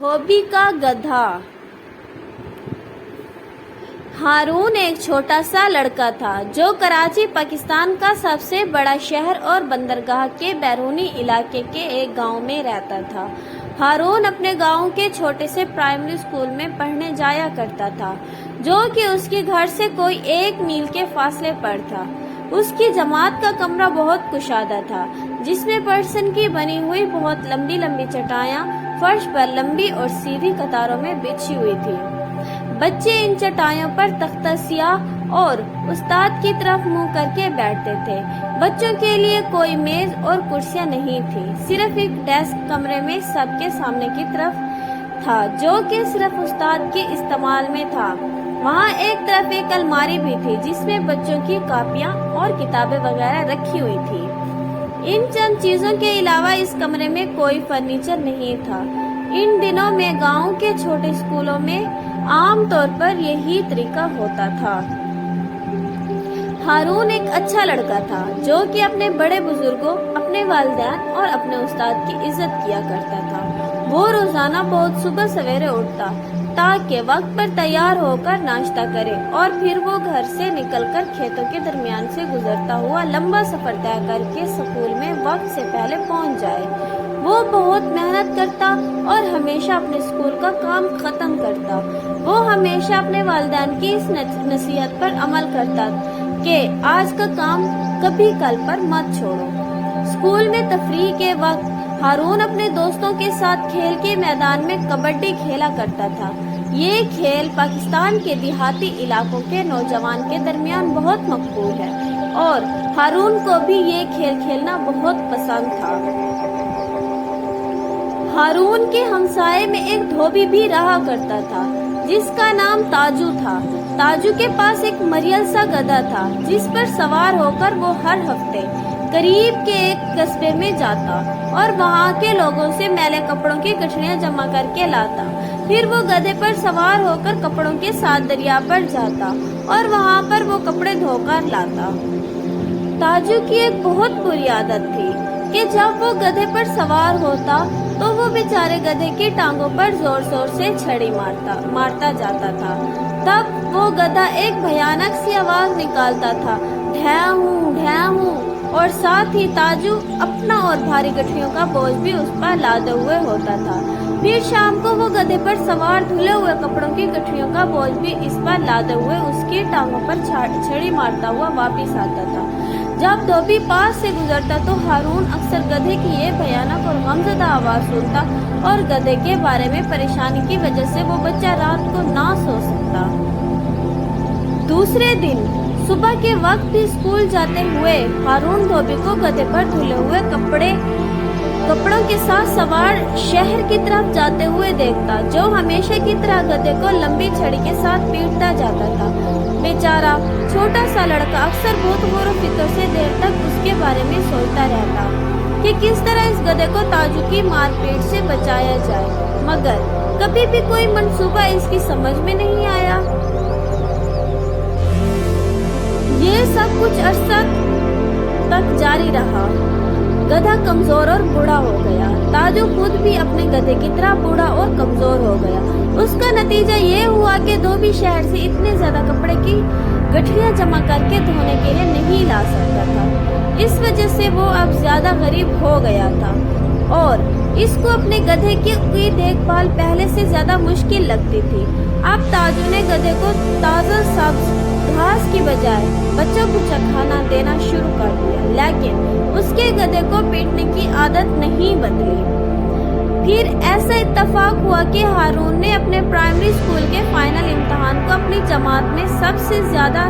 دھوبی کا گدھا۔ ہارون ایک چھوٹا سا لڑکا تھا جو کراچی پاکستان کا سب سے بڑا شہر اور بندرگاہ کے بیرونی علاقے کے ایک گاؤں میں رہتا تھا۔ ہارون اپنے گاؤں کے چھوٹے سے پرائمری اسکول میں پڑھنے جایا کرتا تھا جو کہ اس کے گھر سے کوئی 1 میل کے فاصلے پر تھا۔ اس کی جماعت کا کمرہ بہت کشادہ تھا جس میں پرسن کی بنی ہوئی بہت لمبی لمبی چٹائیاں فرش پر لمبی اور سیدھی قطاروں میں بچھی ہوئی تھی۔ بچے ان چٹائیوں پر تختہ سیاہ اور استاد کی طرف منہ کر کے بیٹھتے تھے۔ بچوں کے لیے کوئی میز اور کرسیاں نہیں تھی، صرف ایک ڈیسک کمرے میں سب کے سامنے کی طرف تھا جو کہ صرف استاد کے استعمال میں تھا۔ وہاں ایک طرف ایک الماری بھی تھی جس میں بچوں کی کاپیاں اور کتابیں وغیرہ رکھی ہوئی تھی۔ ان چند چیزوں کے علاوہ اس کمرے میں کوئی فرنیچر نہیں تھا۔ ان دنوں میں گاؤں کے چھوٹے اسکولوں میں عام طور پر یہی طریقہ ہوتا تھا۔ ہارون ایک اچھا لڑکا تھا جو کہ اپنے بڑے بزرگوں، اپنے والدین اور اپنے استاد کی عزت کیا کرتا تھا۔ وہ روزانہ بہت صبح سویرے اٹھتا تاکہ وقت پر تیار ہو کر ناشتہ کرے اور پھر وہ گھر سے نکل کر کھیتوں کے درمیان سے گزرتا ہوا لمبا سفر طے کر کے اسکول میں وقت سے پہلے پہنچ جائے۔ وہ بہت محنت کرتا اور ہمیشہ اپنے اسکول کا کام ختم کرتا۔ وہ ہمیشہ اپنے والدین کی اس نصیحت پر عمل کرتا کہ آج کا کام کبھی کل پر مت چھوڑو۔ اسکول میں تفریح کے وقت ہارون اپنے دوستوں کے ساتھ کھیل کے میدان میں کبڈی کھیلا کرتا تھا۔ یہ کھیل پاکستان کے دیہاتی علاقوں کے نوجوان کے درمیان بہت مقبول ہے اور ہارون کو بھی یہ کھیل کھیلنا بہت پسند تھا۔ ہارون کے ہمسائے میں ایک دھوبی بھی رہا کرتا تھا جس کا نام تاجو تھا۔ تاجو کے پاس ایک مریل سا گدھا تھا جس پر سوار ہو کر وہ ہر ہفتے قریب کے ایک قصبے میں جاتا اور وہاں کے لوگوں سے میلے کپڑوں کی گٹھڑیاں جمع کر کے لاتا۔ پھر وہ گدھے پر سوار ہو کر کپڑوں کے ساتھ دریا پر جاتا اور وہاں پر وہ کپڑے دھو کر لاتا۔ تاجو کی ایک بہت بری عادت تھی کہ جب وہ گدھے پر سوار ہوتا تو وہ بیچارے گدھے کی ٹانگوں پر زور زور سے چھڑی مارتا جاتا تھا۔ تب وہ گدھا ایک بھیانک سی آواز نکالتا تھا، ڈھیہوں ڈھیہوں، اور ساتھ ہی تاجو اپنا اور بھاری گٹھڑیوں کا بوجھ بھی اس پر لادے ہوئے ہوتا تھا۔ پھر شام کو وہ گدھے پر سوار دھلے ہوئے کپڑوں کی گٹھڑیوں کا بوجھ بھی اس پر لادے ہوئے اس کی ٹانگوں پر چھڑی مارتا ہوا واپس آتا تھا۔ جب دھوبی پاس سے گزرتا تو ہارون اکثر گدھے کی یہ بھیانک اور غمزدہ آواز سنتا اور گدھے کے بارے میں پریشانی کی وجہ سے وہ بچہ رات کو نہ سو سکتا۔ دوسرے دن صبح کے وقت بھی اسکول جاتے ہوئے ہارون دھوبی کو گدھے پر دھلے ہوئے کپڑوں کے ساتھ سوار شہر کی طرف جاتے ہوئے دیکھتا جو ہمیشہ کی طرح گدھے کو لمبی چھڑی کے ساتھ پیٹتا جاتا تھا۔ بیچارہ چھوٹا سا لڑکا اکثر بہت غور و فکر سے دیر تک اس کے بارے میں سوچتا رہتا کہ کس طرح اس گدھے کو تاجو کی مار پیٹ سے بچایا جائے، مگر کبھی بھی کوئی منصوبہ اس کی سمجھ میں نہیں آیا۔ یہ سب کچھ عرصہ تک جاری رہا۔ گدھا کمزور اور بوڑھا ہو گیا۔ تاجو خود بھی اپنے گدھے کی طرح بوڑھا اور کمزور ہو گیا۔ اس کا نتیجہ یہ ہوا کہ دھوبی شہر سے اتنے زیادہ کپڑے کی گٹھڑیاں جمع کر کے دھونے کے لیے نہیں لا سکتا تھا۔ اس وجہ سے وہ اب زیادہ غریب ہو گیا تھا اور اس کو اپنے گدھے کی دیکھ بھال پہلے سے زیادہ مشکل لگتی تھی۔ اب تاجو نے گدھے کو تازہ سبز گھاس کی بجائے بچوں کو چکھانا دینا شروع کر دیا، لیکن اس کے گدھے کو پیٹنے کی عادت نہیں بدلی۔ پھر ایسا اتفاق ہوا کہ ہارون نے اپنے پرائمری اسکول کے فائنل امتحان کو اپنی جماعت میں سب سے زیادہ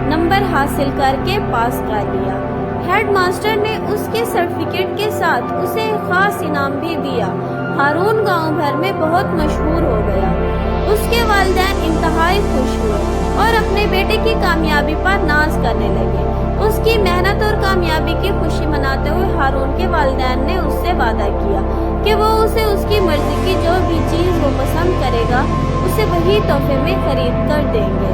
نمبر حاصل کر کے پاس کر لیا۔ ہیڈ ماسٹر نے اس کے سرٹیفکیٹ کے ساتھ اسے خاص انعام بھی دیا۔ ہارون گاؤں بھر میں بہت مشہور ہو گیا۔ اس کے والدین انتہائی خوش ہوئے اور اپنے بیٹے کی کامیابی پر ناز کرنے لگے۔ اس کی محنت اور کامیابی کی خوشی مناتے ہوئے ہارون کے والدین نے اس سے وعدہ کیا کہ وہ اسے اس کی مرضی کی جو بھی چیز وہ پسند کرے گا اسے وہی تحفے میں خرید کر دیں گے۔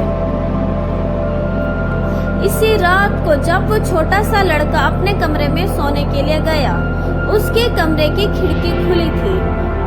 اسی رات کو جب وہ چھوٹا سا لڑکا اپنے کمرے میں سونے کے لیے گیا، اس کے کمرے کی کھڑکی کھلی تھی